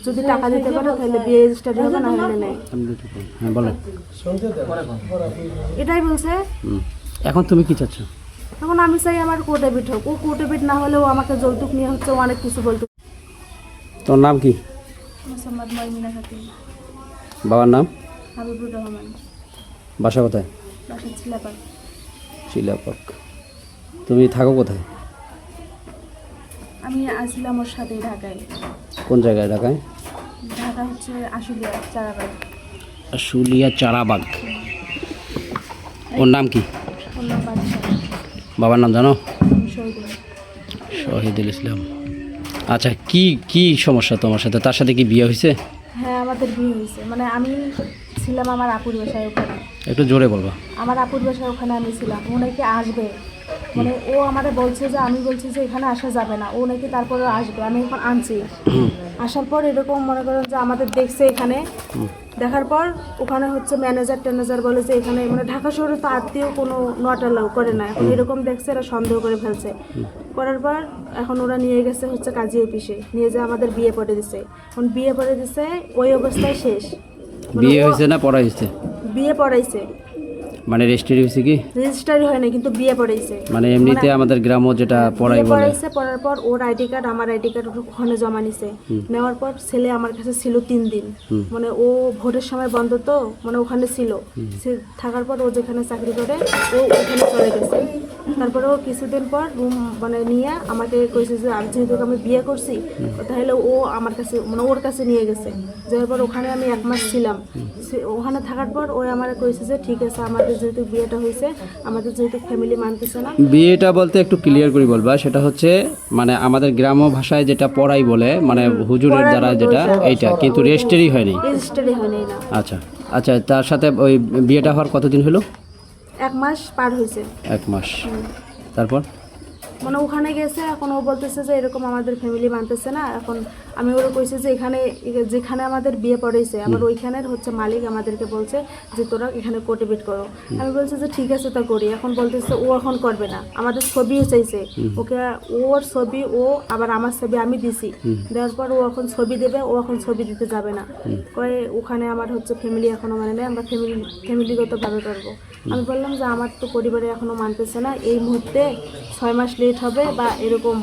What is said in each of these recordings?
যদি টাকা দিতে পারে তাহলে বিয়ে রেজিস্টারি হবে, না হলে নেই। হ্যাঁ বলেন। এটাই বলছে। এখন তুমি কি চাচ্ছ? এখন আমি চাই আমার কোর্টে বিট হোক। ও কোর্টে বিট না হলেও আমাকে যৌতুক নিয়ে হচ্ছে অনেক কিছু বলতে। তোর নাম কি? মোহাম্মদ ময়মিনা খাতুন। বাবার নাম? হাবিবুর রহমান। বাসা কোথায়? বাসা ছিলাপাড়। শিলাপাক। তুমি থাকো কোথায়? আমি আসছিলাম ওর সাথে ঢাকায়। কোন জায়গায় ঢাকায়? ঢাকা হচ্ছে আশুলিয়া চারাবাগ। আশুলিয়া চারাবাগ। ওর নাম কি? ওর নাম বাদশা। বাবার নাম জানো? শহীদুল। শহীদুল ইসলাম। আচ্ছা, কি কি সমস্যা তোমার সাথে? তার সাথে কি বিয়ে হয়েছে? হ্যাঁ, আমাদের বিয়ে হয়েছে। মানে আমি ছিলাম আমার আপুর বাসায় ওখানে। একটু জোরে বলবা। আমার আপুর বাসায় ওখানে আমি ছিলাম। ও নাকি আসবে, মানে ও আমারে বলছে যে, আমি বলছি যে এখানে আসা যাবে না, ও নাকি তারপরে আসবে। আমি এখন আনছি। আসার পর এরকম মনে করেন যে আমাদের দেখছে এখানে, দেখার পর ওখানে হচ্ছে ম্যানেজার ট্যানেজার বলে যে এখানে মানে ঢাকা শহরে তো আত্মীয় কোনো নট অ্যালাউ করে না। এখন এরকম দেখছে, এরা সন্দেহ করে ফেলছে। করার পর এখন ওরা নিয়ে গেছে হচ্ছে কাজী অফিসে, নিয়ে যে আমাদের বিয়ে পড়ে দিছে। এখন বিয়ে পড়ে দিছে ওই অবস্থায় শেষ। বিয়ে হয়েছে না পড়া হয়েছে? বিয়ে পড়াইছে, মানে রেজিস্ট্রি হয়েছে কি? রেজিস্টারি হয় না, কিন্তু বিয়ে পড়াইছে। মানে এমনিতে আমাদের গ্রামও যেটা পড়াই বিয়ে বলে। পড়াইছে, পড়ার পর ওর আইডি কার্ড আমার আইডি কার্ড ওখানে জমা নিছে। নেওয়ার পর ছেলে আমার কাছে ছিল 3 দিন। মানে ও ভোটের সময় বন্ধ তো, মানে ওখানে ছিল। সে থাকার পর ও যেখানে চাকরি করে ও ওখানে চলে গেছে। তারপরে ও কিছুদিন পর রুম মানে নিয়ে আমাকে কইছে যে আমি যেহেতু আমি বিয়ে করছি তাহলে ও আমার কাছে মানে ওর কাছে নিয়ে গেছে। যাওয়ার পর ওখানে আমি 1 মাস ছিলাম। ওখানে থাকার পর ও আমার কইছে যে ঠিক আছে, আমাদের যেহেতু বিয়েটা হয়েছে, আমাদের যেহেতু ফ্যামিলি মানতেছে না। বিয়েটা বলতে একটু ক্লিয়ার করে বলবা। সেটা হচ্ছে মানে আমাদের গ্রাম্য ভাষায় যেটা পড়াই বলে, মানে হুজুরের দ্বারা যেটা, এইটা কিন্তু রেজিস্ট্রি হয়নি। রেজিস্টারি হয়নি না। আচ্ছা আচ্ছা, তার সাথে ওই বিয়েটা হওয়ার কতদিন হলো? 1 মাস পার হয়েছে। 1 মাস। তারপর মানে ওখানে গেছে, এখন ও বলতেছে যে এরকম আমাদের ফ্যামিলি মানতেছে না। এখন আমি ওরা কইছি যে এখানে যেখানে আমাদের বিয়ে পড়েছে আমার ওইখানের হচ্ছে মালিক আমাদেরকে বলছে যে তোরা এখানে কোর্টিবেট করো। আমি বলছি যে ঠিক আছে তা করি। এখন বলতেছে ও এখন করবে না, আমাদের ছবিও চাইছে ওকে। ওর ছবি ও আবার আমার ছবি আমি দিছি, দেওয়ার পর ও এখন ছবি দেবে, ও এখন ছবি দিতে যাবে না। কয়ে ওখানে আমার হচ্ছে ফ্যামিলি এখনো মানে নেই, আমরা ফ্যামিলিগতভাবে করবো। আমি বললাম যে আমার তো পরিবারে এখনো মানতেছে না, এই মুহূর্তে 6 মাস লেট হবে বা এরকম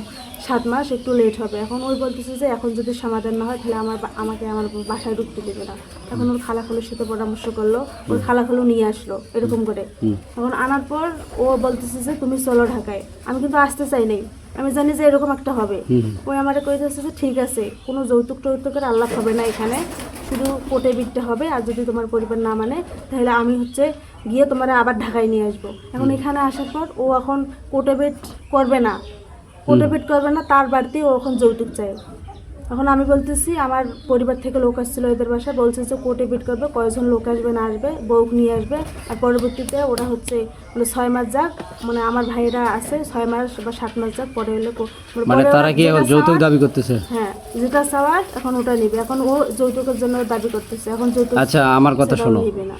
7 মাস একটু লেট হবে। এখন ওই বলতেছে যে এখন যদি সমাধান না হয় তাহলে আমাকে আমার বাসায় ঢুকতে দেবে না। এখন ওর খালাখালুর সাথে পরামর্শ করলো, ওর খালাখালু নিয়ে আসলো এরকম করে। এখন আনার পর ও বলতেছে যে তুমি চলো ঢাকায়। আমি কিন্তু আসতে চাই নাই, আমি জানি যে এরকম একটা হবে। ওই আমার কইতেছে যে ঠিক আছে, কোনো যৌতুক টৌতুকের আল্লাহ হবে না এখানে, শুধু কোর্টে বিটতে হবে। আর যদি তোমার পরিবার না মানে তাহলে আমি হচ্ছে গিয়ে তোমার আবার ঢাকায় নিয়ে আসবো। এখন এখানে আসার পর ও এখন কোর্টে বিট করবে না, কোর্টে বিট করবে না, তার বাড়িতেই ও এখন যৌতুক চাই। এখন আমি বলতেছি আমার পরিবার থেকে লোক আসছিল এদের বাসায়, বলছে যে কোর্টে বিট করবে, কয়জন লোক আসবে না আসবে, বউ নিয়ে আসবে। আর পরবর্তীতে ওরা হচ্ছে মানে 6 মাস যাক, মানে আমার ভাইয়েরা আছে 6 মাস বা 7 মাস যাক, পরে হলে মানে তারা কি এখন যৌতুক দাবি করতেছে? হ্যাঁ, যেটা চাওয়ার এখন ওটা নিবে। এখন ও যৌতুকের জন্য দাবি করতেছে। এখন যৌতুক আচ্ছা, আমার কথা শোনো। নিবে না।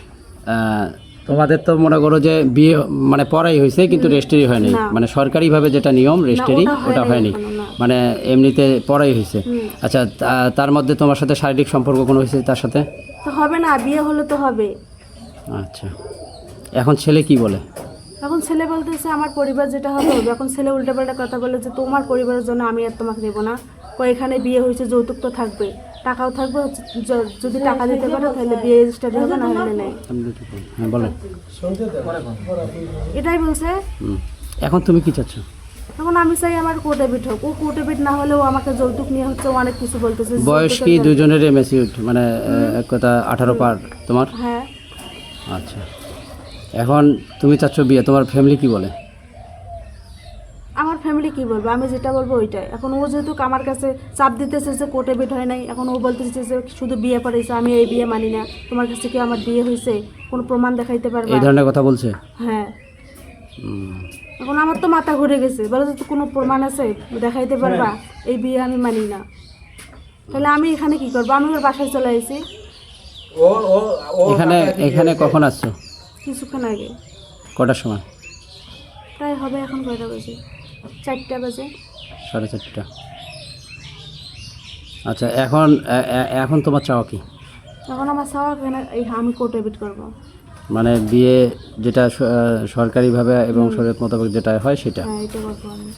তোমাদের তো মনে করো যে বিয়ে মানে পড়াই হয়েছে কিন্তু রেজিস্ট্রি হয়নি, মানে সরকারিভাবে যেটা নিয়ম রেজিস্ট্রি ওটা হয়নি, মানে এমনিতে পড়াই হয়েছে। আচ্ছা, তার মধ্যে তোমার সাথে শারীরিক সম্পর্ক কোনো হয়েছে তার সাথে? তো হবে না, বিয়ে হলে তো হবে। আচ্ছা, এখন ছেলে কি বলে? এখন ছেলে বলতেছে আমার পরিবার যেটা হবে হবে। এখন ছেলে উল্টাপাল্টা কথা বলে যে তোমার পরিবারের জন্য আমি আর তোমাকে দেবো না। এখানে বিয়ে হয়েছে, যৌতুক তো থাকবে, টাকাও থাকবে। যদি টাকা দিতে পারে তাহলে বিয়ে রেজিস্টারি হবে, না হলে নেই। হ্যাঁ বলেন। এটাই বলছে। এখন তুমি কি চাচ্ছ? এখন আমি চাই আমার কোর্টে বিট হোক। ও কোর্টে বিট না হলেও আমাকে যৌতুক নিয়ে হচ্ছে অনেক কিছু বলতেছে। বয়স কি দুজনেরই ম্যাচিউর, মানে এক কথা 18 পার তোমার? হ্যাঁ। আচ্ছা, এখন তুমি চাচ্ছ বিয়ে, তোমার ফ্যামিলি কি বলে? আমার ফ্যামিলি কি বলবো, আমি যেটা বলবো ওইটাই। এখন ও যেহেতু আমার কাছে চাপ দিতেছে যে কোর্টে বিট হয় নাই, এখন ও বলতেছে যে শুধু বিয়ে পড়াইছে, আমি এই বিয়ে মানি না, তোমার কাছে কি আমার বিয়ে হয়েছে কোনো প্রমাণ দেখাইতে পারবে? এই ধরনের কথা বলছে। হ্যাঁ। এখন আমার তো মাথা ঘুরে গেছে, বলে যে কোনো প্রমাণ আছে দেখাইতে পারবা? এই বিয়ে আমি মানি না। তাহলে আমি এখানে কি করবো? আমি ওর বাসায় চলে আসি। এখানে কখন আসছো? কিছুক্ষণ আগে। কটার সময়? প্রায় হবে এখন কয়টা বাজে, 4টা বাজে। 4:30। আচ্ছা এখন এখন তোমার চাওয়া কি? এখন আমার চাওয়া এখানে আমি কোর্টে বিট করবো। মানে বিয়ে যেটা সরকারিভাবে এবং শরীয়ত মোতাবেক যেটা হয় সেটা। হ্যাঁ, এটা করবো আমি।